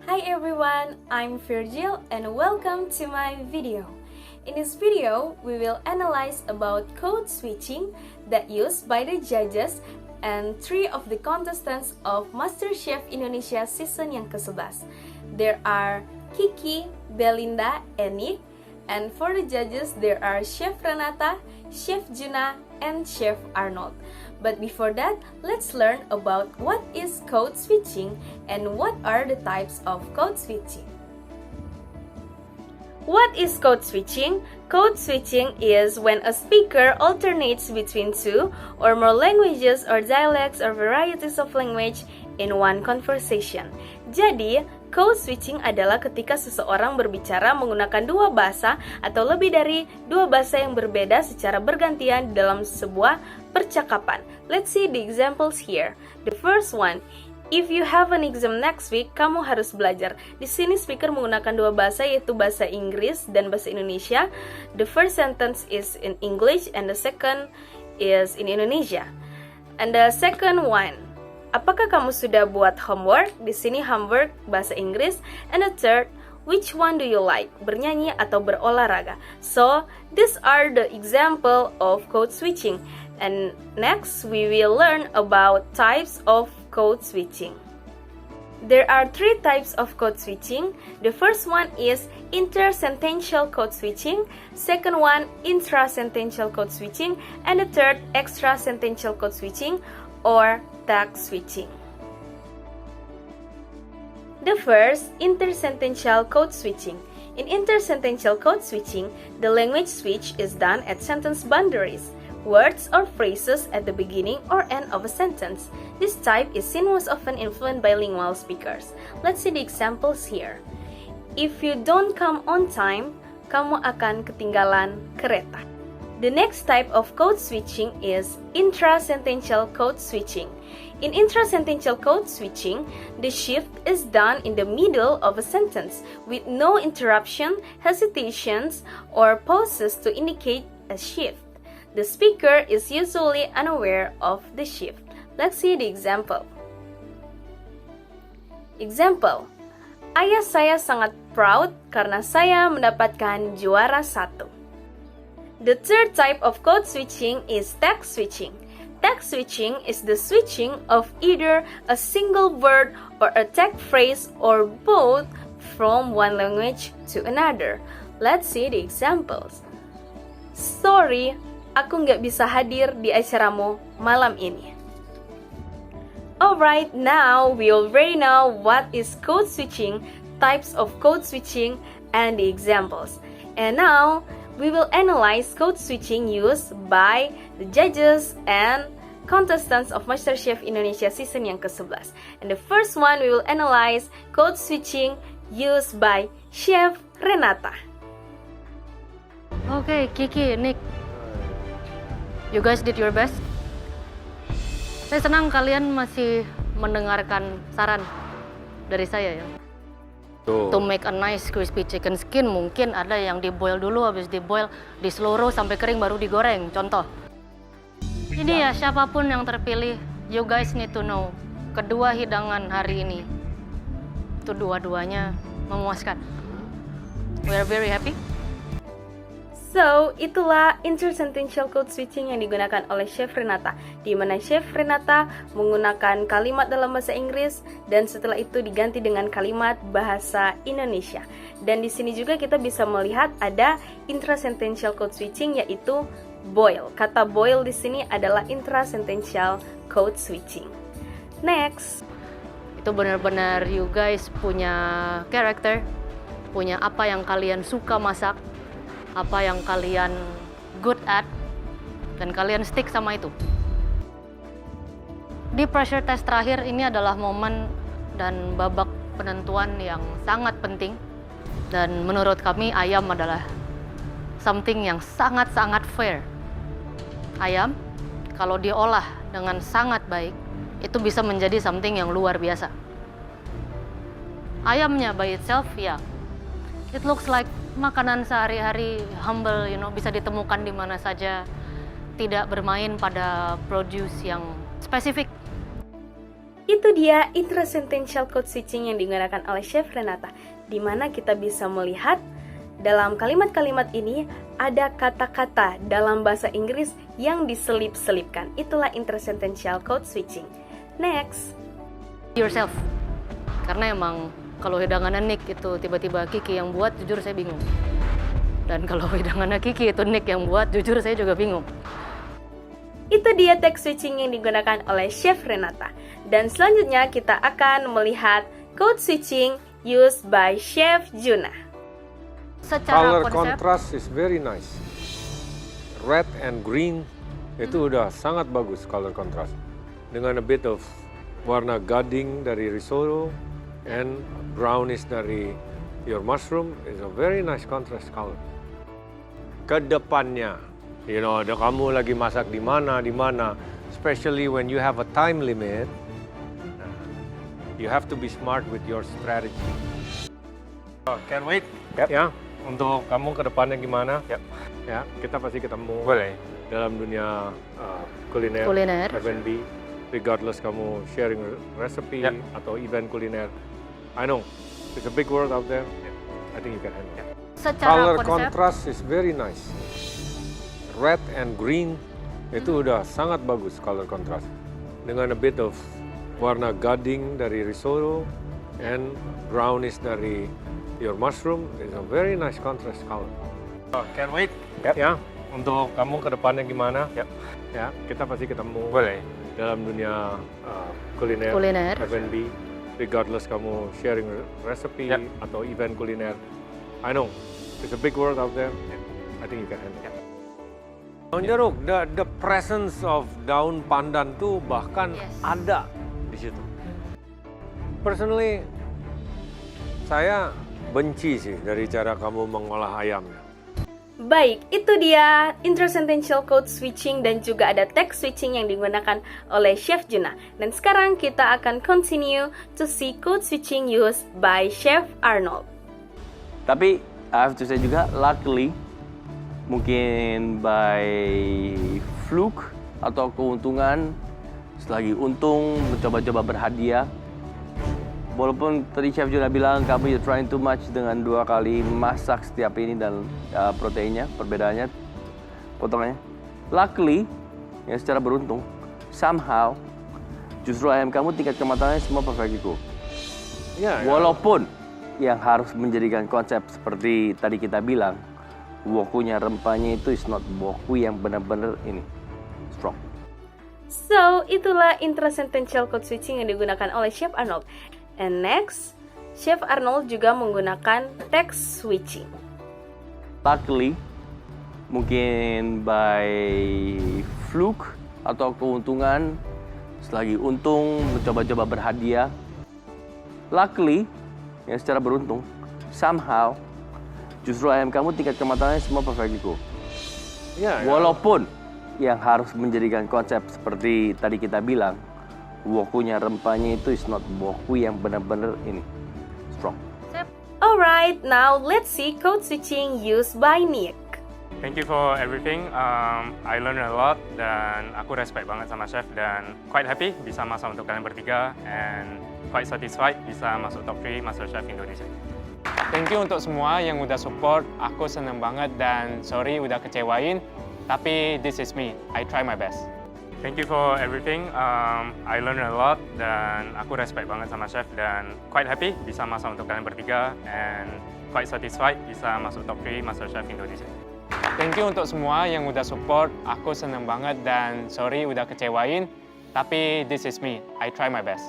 Hi everyone, I'm Virgil and welcome to my video. In this video, we will analyze about code switching that used by the judges and 3 of the contestants of MasterChef Indonesia season yang ke-11. There are Kiki, Belinda, and Nick. And for the judges, there are Chef Renata, Chef Juna, and Chef Arnold. But before that, let's learn about what is code switching and what are the types of code switching. What is code switching? Code switching is when a speaker alternates between 2 or more languages or dialects or varieties of language in one conversation. Jadi, code switching adalah ketika seseorang berbicara menggunakan 2 bahasa atau lebih dari 2 bahasa yang berbeda secara bergantian dalam sebuah percakapan. Let's see the examples here. The first one, if you have an exam next week, kamu harus belajar. Di sini speaker menggunakan 2 bahasa, yaitu bahasa Inggris dan bahasa Indonesia. The first sentence is in English and the second is in Indonesia. And the second one, apakah kamu sudah buat homework? Di sini homework bahasa Inggris. And the third, which one do you like? Bernyanyi atau berolahraga? So, these are the example of code switching. And next, we will learn about types of code switching. There are 3 types of code switching. The first one is intersentential code switching, second one intrasentential code switching, and the third extrasentential code switching or tag switching. The first, intersentential code switching. In intersentential code switching, the language switch is done at sentence boundaries, words or phrases at the beginning or end of a sentence. This type is seen most often in fluent bilingual speakers. Let's see the examples here. If you don't come on time, kamu akan ketinggalan kereta. The next type of code switching is intrasentential code switching. In intrasentential code switching, the shift is done in the middle of a sentence with no interruption, hesitations, or pauses to indicate a shift. The speaker is usually unaware of the shift. Let's see the example. Example, ayah saya sangat proud karena saya mendapatkan juara 1. The third type of code switching is tag switching. Tag switching is the switching of either a single word or a tag phrase or both from one language to another. Let's see the examples. Sorry, aku nggak bisa hadir di acaramu malam ini. Alright, now we already know what is code switching, types of code switching, and the examples. And now, we will analyze code switching used by the judges and contestants of MasterChef Indonesia season yang ke-11. And the first one, we will analyze code switching used by Chef Renata. Okay, Kiki, Nick, you guys did your best. Saya senang kalian masih mendengarkan saran dari saya ya. To make a nice crispy chicken skin, mungkin ada yang diboil dulu, habis diboil, di seluruh sampai kering baru digoreng, contoh. Ini ya, siapapun yang terpilih, you guys need to know, kedua hidangan hari ini, itu dua-duanya memuaskan. We are very happy. So, itulah intersentential code switching yang digunakan oleh Chef Renata, di mana Chef Renata menggunakan kalimat dalam bahasa Inggris dan setelah itu diganti dengan kalimat bahasa Indonesia. Dan di sini juga kita bisa melihat ada intrasentential code switching, yaitu boil. Kata boil di sini adalah intrasentential code switching. Next, Itu benar-benar you guys punya karakter, punya apa yang kalian suka masak, apa yang kalian good at, dan kalian stick sama itu. Di pressure test terakhir ini adalah momen dan babak penentuan yang sangat penting. Dan menurut kami ayam adalah something yang sangat-sangat fair. Ayam, kalau diolah dengan sangat baik, itu bisa menjadi something yang luar biasa. Ayamnya by itself, ya, it looks like makanan sehari-hari, humble, bisa ditemukan di mana saja, tidak bermain pada produce yang spesifik. Itu dia intrasentential code switching yang digunakan oleh Chef Renata, di mana kita bisa melihat dalam kalimat-kalimat ini ada kata-kata dalam bahasa Inggris yang diselip-selipkan. Itulah intrasentential code switching. Next. Yourself. Karena emang kalau hidangannya Nick itu tiba-tiba Kiki yang buat, jujur saya bingung. Dan kalau hidangannya Kiki itu Nick yang buat, jujur saya juga bingung. Itu dia text switching yang digunakan oleh Chef Renata. Dan selanjutnya kita akan melihat code switching used by Chef Juna. Secara color contrast is very nice. Red and green itu udah sangat bagus color contrast. Dengan a bit of warna gading dari risotto and brownish dari your mushroom is a very nice contrast color. Kedepannya, kamu lagi masak di mana, especially when you have a time limit, you have to be smart with your strategy. Can't wait. Yep. Ya, untuk kamu kedepannya gimana? Yep. Ya, kita pasti ketemu. Boleh. Dalam dunia kuliner, F&B, regardless kamu sharing recipe atau event kuliner. I know, it's a big world out there. I think you can handle it. Secara Color konsep, contrast is very nice. Red and green itu udah sangat bagus color contrast. Dengan a bit of warna gading dari risotto and brownish dari your mushroom is a very nice contrast color. Can't wait. Yep. Ya, untuk kamu kedepannya gimana? Yep. Ya, kita pasti ketemu. Boleh. Dalam dunia kuliner, F&B, regardless kamu sharing recipe atau event kuliner. I know, it's a big world out there. I think you can handle it. Daun jeruk, the presence of daun pandan tuh bahkan ada di situ. Personally, saya benci sih dari cara kamu mengolah ayamnya. Baik, itu dia intrasentential code switching dan juga ada text switching yang digunakan oleh Chef Juna. Dan sekarang kita akan continue to see code switching used by Chef Arnold. Tapi I have to say juga, luckily, mungkin by fluke atau keuntungan, selagi untung mencoba-coba berhadiah. Walaupun tadi Chef Juna bilang kamu you're trying too much dengan 2 kali masak setiap ini dan proteinnya, perbedaannya, potongannya. Luckily, yang secara beruntung, somehow, justru ayam kamu tingkat kematangannya semua perfectly cooked. Walaupun yang harus menjadikan konsep seperti tadi kita bilang, wokunya rempahnya itu is not woku yang benar-benar ini, strong. So, itulah intrasentential code switching yang digunakan oleh Chef Arnold. And next, Chef Arnold juga menggunakan text switching. Luckily, mungkin by fluke atau keuntungan, selagi untung mencoba-coba berhadiah. Luckily, yang secara beruntung, somehow, justru ayam kamu tingkat kematangannya semua perfectly cooked. Walaupun yang harus menjadikan konsep seperti tadi kita bilang, wokunya rempahnya itu is not woku yang benar-benar ini, strong. Alright, now let's see code switching used by Nick. Thank you for everything. I learned a lot dan aku respect banget sama chef dan quite happy bisa masak untuk kalian bertiga and quite satisfied bisa masuk top 3 MasterChef Indonesia. Thank you untuk semua yang udah support. Aku seneng banget dan sorry udah kecewain. Tapi this is me. I try my best. Thank you for everything. I learned a lot dan aku respect banget sama chef dan quite happy bisa masak untuk kalian bertiga and quite satisfied bisa masuk top 3 MasterChef Indonesia. Thank you untuk semua yang udah support. Aku seneng banget dan sorry udah kecewain. Tapi this is me. I try my best.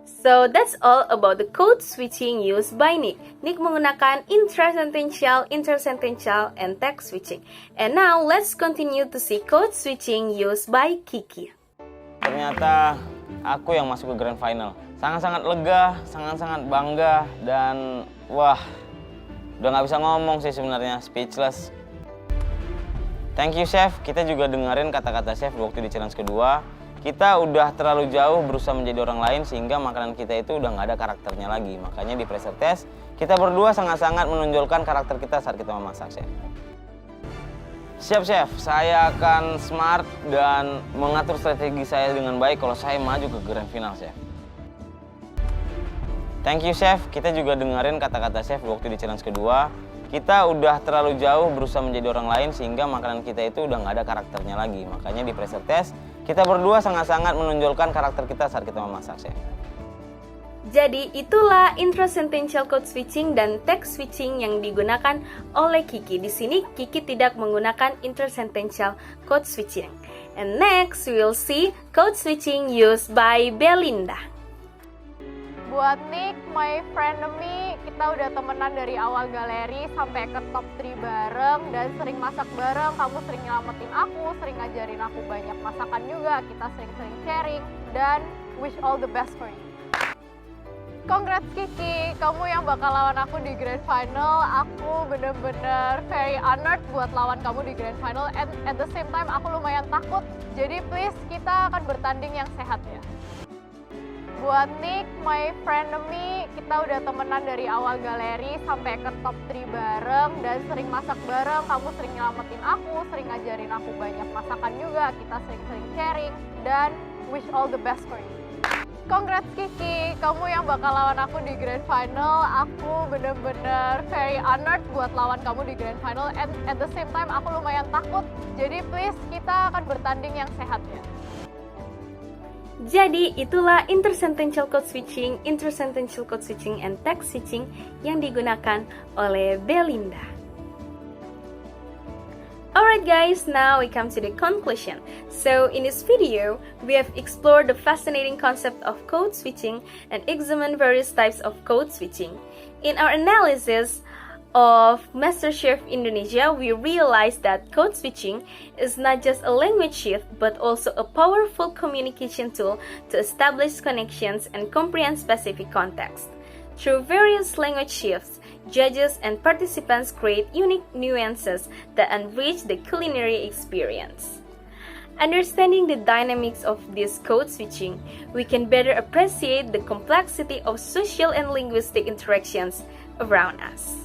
So that's all about the code switching used by Nick. Nick menggunakan intrasentential, intersentential, and text switching. And now let's continue to see code switching used by Kiki. Ternyata aku yang masuk ke grand final. Sangat-sangat lega, sangat-sangat bangga, dan wah, udah nggak bisa ngomong sih sebenarnya, speechless. Thank you chef, kita juga dengerin kata-kata chef waktu di challenge kedua. Kita udah terlalu jauh berusaha menjadi orang lain sehingga makanan kita itu udah nggak ada karakternya lagi. Makanya di pressure test, kita berdua sangat-sangat menonjolkan karakter kita saat kita memasak, chef. Siap, chef. Saya akan smart dan mengatur strategi saya dengan baik kalau saya maju ke grand final, chef. Thank you Chef, kita juga dengerin kata-kata Chef waktu di challenge kedua. Kita udah terlalu jauh berusaha menjadi orang lain sehingga makanan kita itu udah nggak ada karakternya lagi. Makanya di pressure test, kita berdua sangat-sangat menonjolkan karakter kita saat kita memasak, Chef. Jadi itulah intrasentential code switching dan text switching yang digunakan oleh Kiki. Di sini Kiki tidak menggunakan intersentential code switching. And next we will see code switching used by Belinda. Buat Nick, my frenemy, kita udah temenan dari awal galeri sampai ke top 3 bareng dan sering masak bareng. Kamu sering nyelamatin aku, sering ngajarin aku banyak masakan juga. Kita sering-sering sharing dan wish all the best for you. Congrats Kiki, kamu yang bakal lawan aku di grand final. Aku bener-bener very honored buat lawan kamu di grand final. And at the same time aku lumayan takut. Jadi please kita akan bertanding yang sehat ya. Buat Nick, my frenemy, kita udah temenan dari awal galeri sampai ke top 3 bareng dan sering masak bareng. Kamu sering nyelamatin aku, sering ngajarin aku banyak masakan juga. Kita sering-sering sharing dan wish all the best for you. Congrats Kiki, kamu yang bakal lawan aku di grand final. Aku bener-bener very honored buat lawan kamu di grand final. And at the same time aku lumayan takut. Jadi please kita akan bertanding yang sehat ya. Jadi itulah intersentential code switching, intersentential code switching, and text switching yang digunakan oleh Belinda. Alright guys, now we come to the conclusion. So in this video, we have explored the fascinating concept of code switching and examined various types of code switching. In our analysis of MasterChef Indonesia, we realized that code switching is not just a language shift, but also a powerful communication tool to establish connections and comprehend specific context. Through various language shifts, judges and participants create unique nuances that enrich the culinary experience. Understanding the dynamics of this code switching, we can better appreciate the complexity of social and linguistic interactions around us.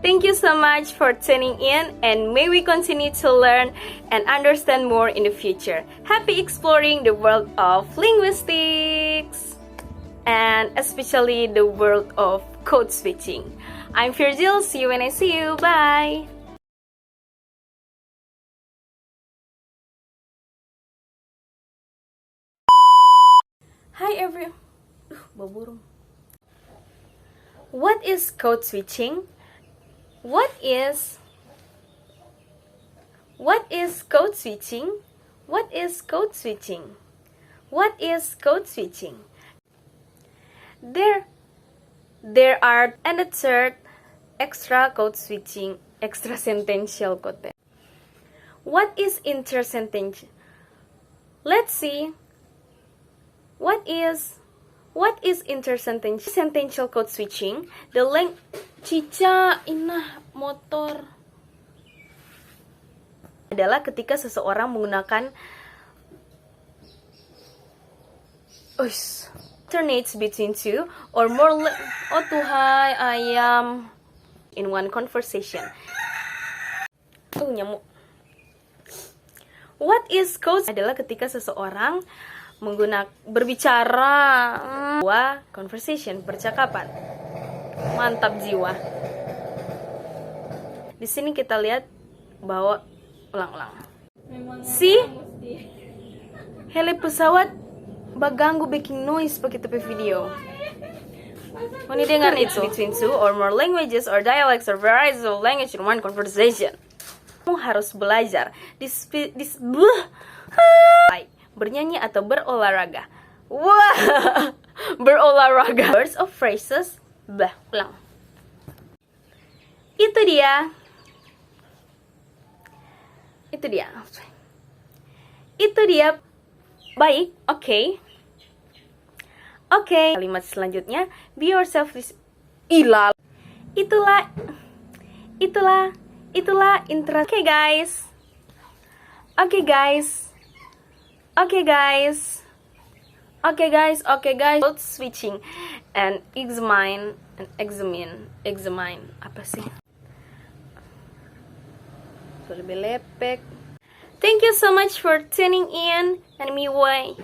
Thank you so much for tuning in, and may we continue to learn and understand more in the future. Happy exploring the world of linguistics, and especially the world of code switching. I'm Virgil, see you when I see you, bye! Hi everyone. Baburung. What is code switching? What is code switching? What is code switching? What is code switching? There are, and the third, extra code switching, extra sentential code. What is intersentential? Let's see. What is intersentential code switching? The length Cica, inah, motor adalah ketika seseorang menggunakan alternates between two or more oh tuhai ayam in one conversation. Nyamuk. What is code adalah ketika seseorang berbicara conversation, percakapan. Mantap jiwa. Di sini kita lihat bahwa ulang-ulang. Si hele pesawat baganggu making noise pakai tepi video. Ini dengar itu between two or more languages or dialects or varieties of language in one conversation. Kamu harus belajar bernyanyi atau berolahraga. Wah, berolahraga. Words of phrases. Ulang. Itu dia. Baik, oke. Kalimat selanjutnya, be yourself is ilal. Itulah intro. Oke guys. Code switching and examine apa sih? So, lebih lepek. Thank you so much for tuning in, and may we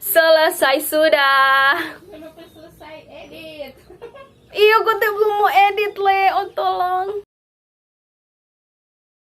Selesai sudah. Kenapa selesai edit? Iya, gue teh belum mau edit, Le. Oh, tolong.